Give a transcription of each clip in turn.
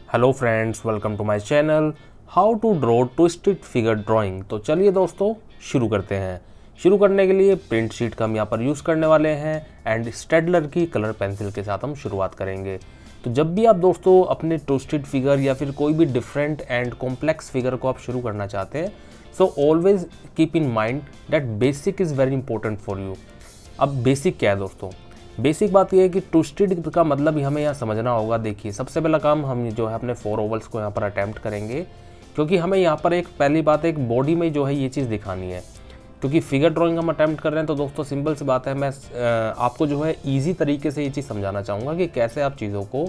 Hello friends, welcome to my channel how to draw twisted figure drawing. तो चलिए दोस्तों शुरू करते हैं। शुरू करने के लिए प्रिंट शीट का हम यहाँ पर यूज़ करने वाले हैं एंड स्टेडलर की कलर पेंसिल के साथ हम शुरुआत करेंगे। तो जब भी आप दोस्तों अपने ट्विस्टेड फिगर या फिर कोई भी डिफरेंट एंड कॉम्प्लेक्स फिगर को आप शुरू करना चाहते हैं, so always keep in mind that basic is very important for you. अब बेसिक क्या है दोस्तों? बेसिक बात यह है कि ट्विस्टेड का मतलब हमें यहाँ समझना होगा। देखिए, सबसे पहला काम हम जो है अपने 4 ओवल्स को यहाँ पर अटैम्प्ट करेंगे, क्योंकि हमें यहाँ पर एक पहली बात एक बॉडी में जो है ये चीज़ दिखानी है। क्योंकि फिगर ड्राइंग हम अटैम्प्ट कर रहे हैं तो दोस्तों सिंपल सी बात है, मैं आपको जो है ईजी तरीके से ये चीज़ समझाना चाहूँगा कि कैसे आप चीज़ों को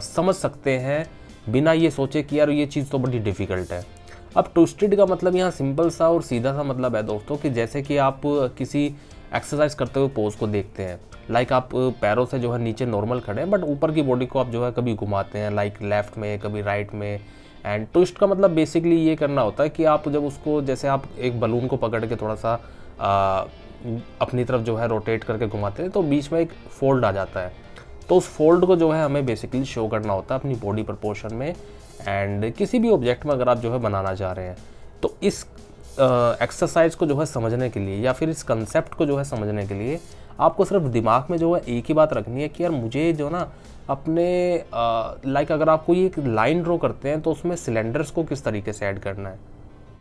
समझ सकते हैं बिना ये सोचे कि यार ये चीज़ तो बड़ी डिफ़िकल्ट है। अब ट्विस्टेड का मतलब यहाँ सिंपल सा और सीधा सा मतलब है दोस्तों कि जैसे कि आप किसी एक्सरसाइज करते हुए पोज को देखते हैं, लाइक आप पैरों से जो है नीचे नॉर्मल खड़े हैं बट ऊपर की बॉडी को आप जो है कभी घुमाते हैं, लाइक लेफ्ट में कभी राइट में। एंड ट्विस्ट का मतलब बेसिकली ये करना होता है कि आप जब उसको, जैसे आप एक बलून को पकड़ के थोड़ा सा अपनी तरफ जो है रोटेट करके घुमाते हैं तो बीच में एक फोल्ड आ जाता है। तो उस फोल्ड को जो है हमें बेसिकली शो करना होता है अपनी बॉडी प्रपोर्शन में एंड किसी भी ऑब्जेक्ट में अगर आप जो है बनाना चाह रहे हैं। तो इस एक्सरसाइज को जो है समझने के लिए या फिर इस कंसेप्ट को जो है समझने के लिए आपको सिर्फ दिमाग में जो है एक ही बात रखनी है कि यार मुझे जो ना अपने लाइक अगर आप कोई एक लाइन ड्रॉ करते हैं तो उसमें सिलेंडर्स को किस तरीके से ऐड करना है।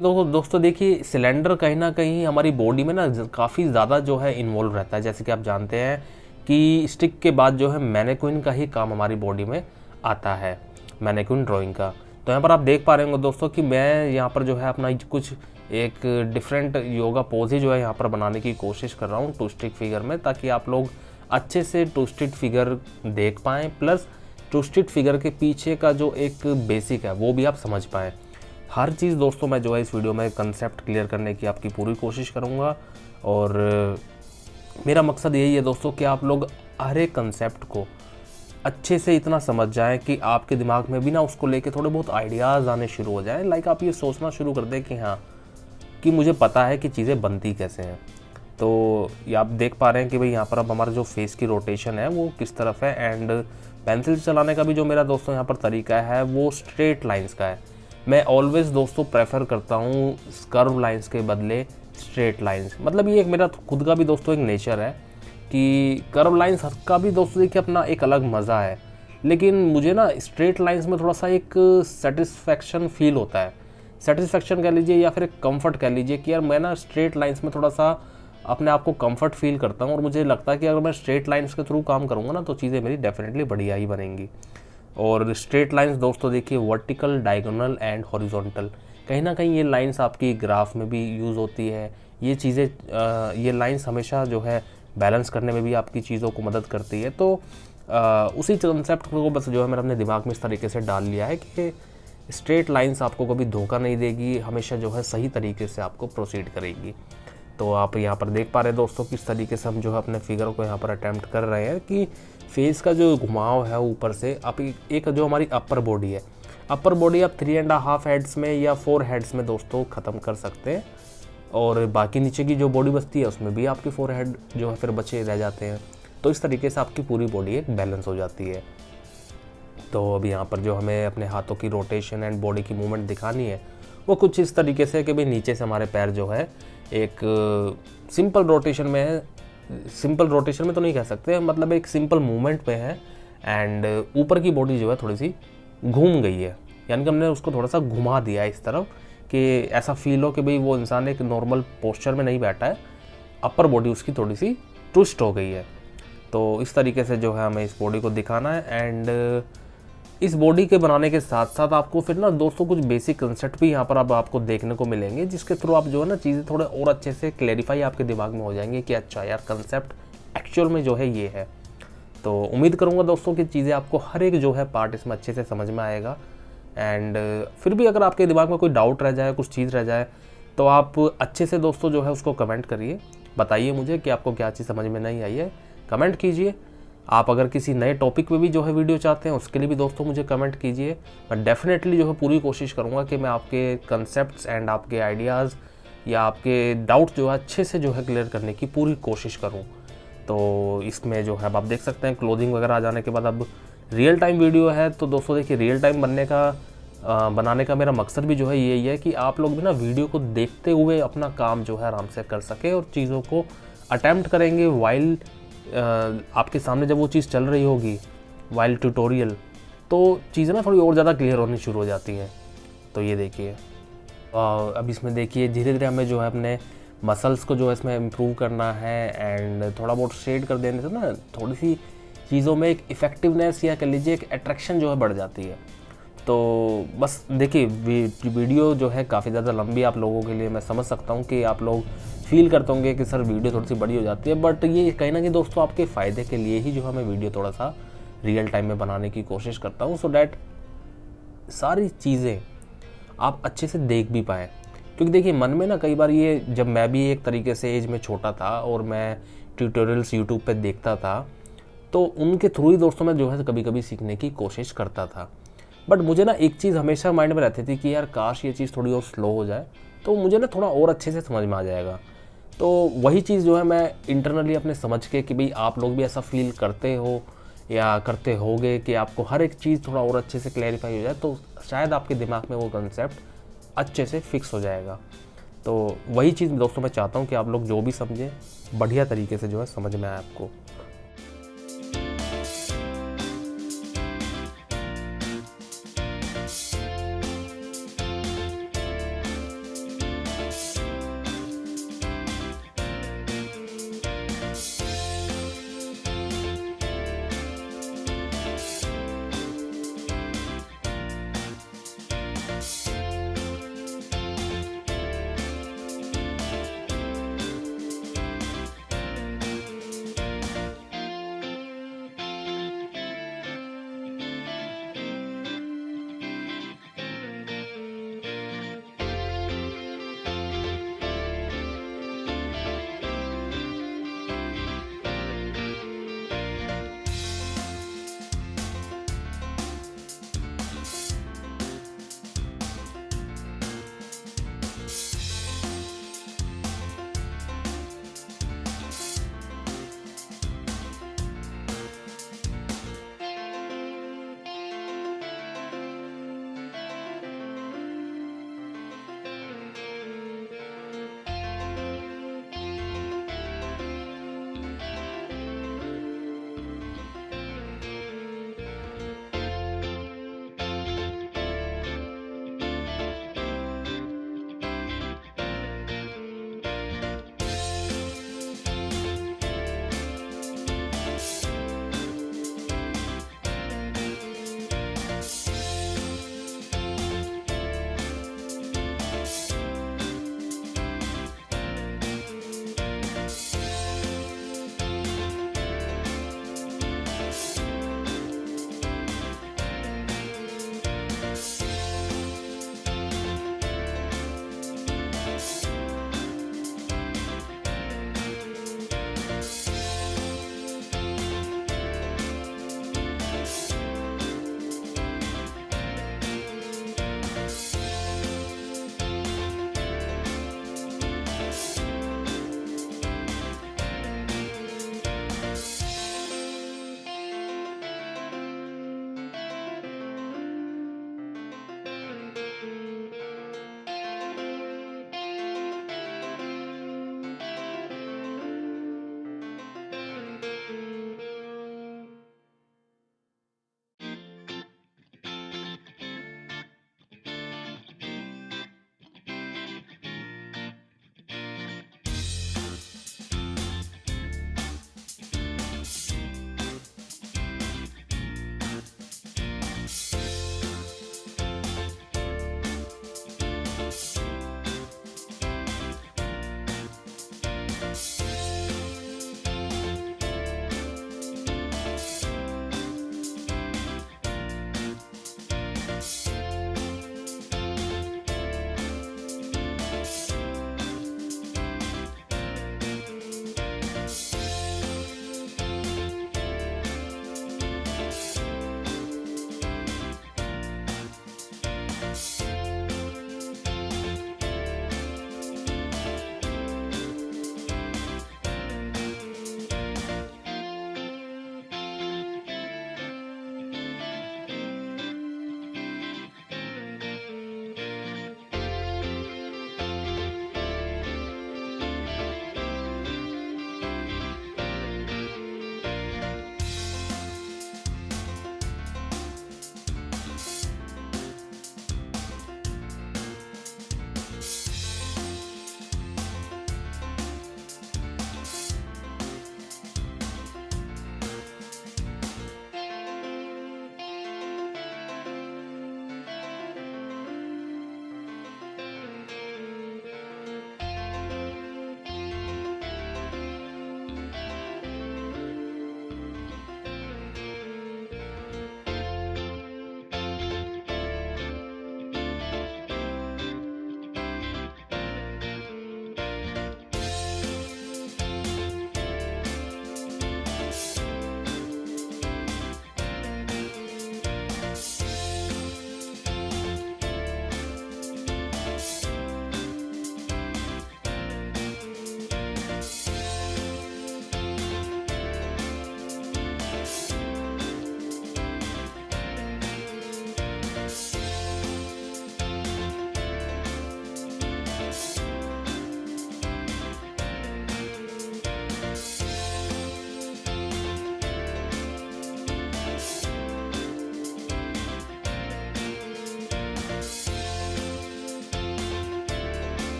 दोस्तों देखिए, सिलेंडर कहीं ना कहीं हमारी बॉडी में ना काफ़ी ज़्यादा जो है इन्वॉल्व रहता है। जैसे कि आप जानते हैं कि स्टिक के बाद जो है मैनेक्विन का ही काम हमारी बॉडी में आता है, मैनेक्विन ड्राइंग का। तो यहाँ पर आप देख पा रहे होंगे दोस्तों कि मैं यहाँ पर जो है अपना कुछ एक डिफरेंट योगा पोज ही जो है यहाँ पर बनाने की कोशिश कर रहा हूँ ट्विस्टेड फिगर में, ताकि आप लोग अच्छे से ट्विस्टेड फिगर देख पाएँ, प्लस ट्विस्टेड फिगर के पीछे का जो एक बेसिक है वो भी आप समझ पाएँ। हर चीज़ दोस्तों मैं जो है इस वीडियो में कंसेप्ट क्लियर करने की आपकी पूरी कोशिश करूँगा और मेरा मकसद यही है दोस्तों कि आप लोग हर एक कंसेप्ट को अच्छे से इतना समझ जाएं कि आपके दिमाग में भी ना उसको लेके थोड़े बहुत आइडियाज़ आने शुरू हो जाएं। लाइक आप ये सोचना शुरू कर दें कि हाँ, कि मुझे पता है कि चीज़ें बनती कैसे हैं। तो ये आप देख पा रहे हैं कि भाई यहाँ पर अब हमारा जो फेस की रोटेशन है वो किस तरफ है एंड पेंसिल चलाने का भी जो मेरा दोस्तों यहाँ पर तरीका है वो स्ट्रेट लाइंस का है। मैं ऑलवेज दोस्तों प्रेफर करता हूँ कर्व लाइंस के बदले स्ट्रेट लाइंस। मतलब ये एक मेरा खुद का भी दोस्तों एक नेचर है कि कर्व लाइंस का भी दोस्तों देखिए अपना एक अलग मज़ा है, लेकिन मुझे ना स्ट्रेट लाइंस में थोड़ा सा एक सेटिस्फैक्शन फील होता है। सेटिस्फैक्शन कह लीजिए या फिर एक कंफर्ट कह लीजिए कि यार मैं ना स्ट्रेट लाइंस में थोड़ा सा अपने आप को कंफर्ट फील करता हूँ और मुझे लगता है कि अगर मैं स्ट्रेट लाइंस के थ्रू काम करूँगा ना तो चीज़ें मेरी डेफिनेटली बढ़िया ही बनेंगी। और स्ट्रेट लाइंस दोस्तों देखिए वर्टिकल, डायगोनल एंड हॉरिजॉन्टल, कहीं ना कहीं ये लाइंस आपकी ग्राफ में भी यूज़ होती है। ये चीज़ें ये लाइंस हमेशा जो है बैलेंस करने में भी आपकी चीज़ों को मदद करती है। तो उसी कंसेप्ट को बस जो है मैंने अपने दिमाग में इस तरीके से डाल लिया है कि स्ट्रेट लाइंस आपको कभी धोखा नहीं देगी, हमेशा जो है सही तरीके से आपको प्रोसीड करेगी। तो आप यहाँ पर देख पा रहे हैं दोस्तों किस तरीके से हम जो है अपने फिगर को यहाँ पर अटैम्प्ट कर रहे हैं कि फेस का जो घुमाव है ऊपर से आप एक जो हमारी अपर बॉडी है, अपर बॉडी आप 3.5 हेड्स में या 4 हेड्स में दोस्तों ख़त्म कर सकते हैं और बाकी नीचे की जो बॉडी बचती है उसमें भी आपकी 4 हेड जो है फिर बचे रह जाते हैं। तो इस तरीके से आपकी पूरी बॉडी एक बैलेंस हो जाती है। तो अब यहाँ पर जो हमें अपने हाथों की रोटेशन एंड बॉडी की मूवमेंट दिखानी है वो कुछ इस तरीके से कि भाई नीचे से हमारे पैर जो है एक सिंपल रोटेशन में है। सिंपल रोटेशन में तो नहीं कह सकते, मतलब एक सिंपल मूवमेंट में है एंड ऊपर की बॉडी जो है थोड़ी सी घूम गई है, यानी कि हमने उसको थोड़ा सा घुमा दिया है इस तरफ कि ऐसा फील हो कि भाई वो इंसान एक नॉर्मल पोस्चर में नहीं बैठा है, अपर बॉडी उसकी थोड़ी सी ट्विस्ट हो गई है। तो इस तरीके से जो है हमें इस बॉडी को दिखाना है एंड इस बॉडी के बनाने के साथ साथ आपको फिर ना दोस्तों कुछ बेसिक कंसेप्ट भी यहाँ पर अब आपको देखने को मिलेंगे, जिसके थ्रू आप जो है ना चीज़ें थोड़े और अच्छे से क्लैरिफाई आपके दिमाग में हो जाएंगे कि अच्छा यार कंसेप्ट एक्चुअल में जो है ये है। तो उम्मीद करूँगा दोस्तों कि चीज़ें आपको हर एक जो है पार्ट इसमें अच्छे से समझ में आएगा एंड फिर भी अगर आपके दिमाग में कोई डाउट रह जाए, कुछ चीज़ रह जाए, तो आप अच्छे से दोस्तों जो है उसको कमेंट करिए, बताइए मुझे कि आपको क्या चीज़ समझ में नहीं आई है, कमेंट कीजिए। आप अगर किसी नए टॉपिक पे भी जो है वीडियो चाहते हैं उसके लिए भी दोस्तों मुझे कमेंट कीजिए। मैं डेफिनेटली जो है पूरी कोशिश करूँगा कि मैं आपके कंसेप्ट्स एंड आपके आइडियाज़ या आपके डाउट जो है अच्छे से जो है क्लियर करने की पूरी कोशिश करूँ। तो इसमें जो है अब आप देख सकते हैं क्लोथिंग वगैरह आ जाने के बाद अब रियल टाइम वीडियो है तो दोस्तों देखिए, रियल टाइम बनाने का मेरा मकसद भी जो है यही है कि आप लोग भी ना वीडियो को देखते हुए अपना काम जो है आराम से कर सके और चीज़ों को अटैम्प्ट करेंगे वाइल आपके सामने जब वो चीज़ चल रही होगी वाइल ट्यूटोरियल, तो चीज़ें ना थोड़ी और ज़्यादा क्लियर होनी शुरू हो जाती हैं। तो ये देखिए, अब इसमें देखिए धीरे धीरे हमें जो है अपने मसल्स को जो है इसमें इम्प्रूव करना है एंड थोड़ा बहुत शेड कर देने से ना थोड़ी सी चीज़ों में एक इफ़ेक्टिवनेस या कह लीजिए एक अट्रैक्शन जो है बढ़ जाती है। तो बस देखिए, वीडियो जो है काफ़ी ज़्यादा लंबी आप लोगों के लिए, मैं समझ सकता हूँ कि आप लोग फील करते होंगे कि सर वीडियो थोड़ी सी बड़ी हो जाती है, बट ये कहीं ना कहीं दोस्तों आपके फ़ायदे के लिए ही जो है मैं वीडियो थोड़ा सा रियल टाइम में बनाने की कोशिश करता हूँ, सो डैट सारी चीज़ें आप अच्छे से देख भी पाएँ। क्योंकि देखिए मन में ना कई बार ये, जब मैं भी एक तरीके से एज में छोटा था और मैं ट्यूटोरियल्स यूट्यूब पे देखता था, तो उनके थ्रू ही दोस्तों मैं जो है कभी कभी सीखने की कोशिश करता था। बट मुझे ना एक चीज़ हमेशा माइंड में रहती थी कि यार काश ये चीज़ थोड़ी और स्लो हो जाए तो मुझे ना थोड़ा और अच्छे से समझ में आ जाएगा। तो वही चीज़ जो है मैं इंटरनली अपने समझ के कि भाई आप लोग भी ऐसा फील करते हो या करते होगे कि आपको हर एक चीज़ थोड़ा और अच्छे से क्लैरिफाई हो जाए, तो शायद आपके दिमाग में वो कंसेप्ट अच्छे से फिक्स हो जाएगा। तो वही चीज़ दोस्तों मैं चाहता हूँ कि आप लोग जो भी समझें बढ़िया तरीके से जो है समझ में आए आपको।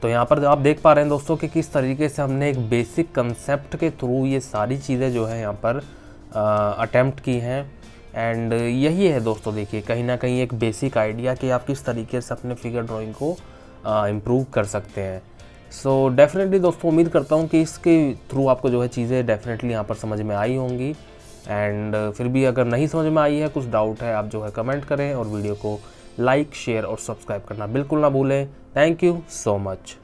तो यहाँ पर आप देख पा रहे हैं दोस्तों कि किस तरीके से हमने एक बेसिक कंसेप्ट के थ्रू ये सारी चीज़ें जो है यहाँ पर अटेम्प्ट की हैं। एंड यही है दोस्तों, देखिए कहीं ना कहीं एक बेसिक आइडिया कि आप किस तरीके से अपने फिगर ड्राइंग को इम्प्रूव कर सकते हैं। सो डेफिनेटली दोस्तों उम्मीद करता हूँ कि इसके थ्रू आपको जो है चीज़ें डेफिनेटली यहाँ पर समझ में आई होंगी। एंड फिर भी अगर नहीं समझ में आई है, कुछ डाउट है, आप जो है कमेंट करें और वीडियो को लाइक, शेयर और सब्सक्राइब करना बिल्कुल ना भूलें। Thank you so much.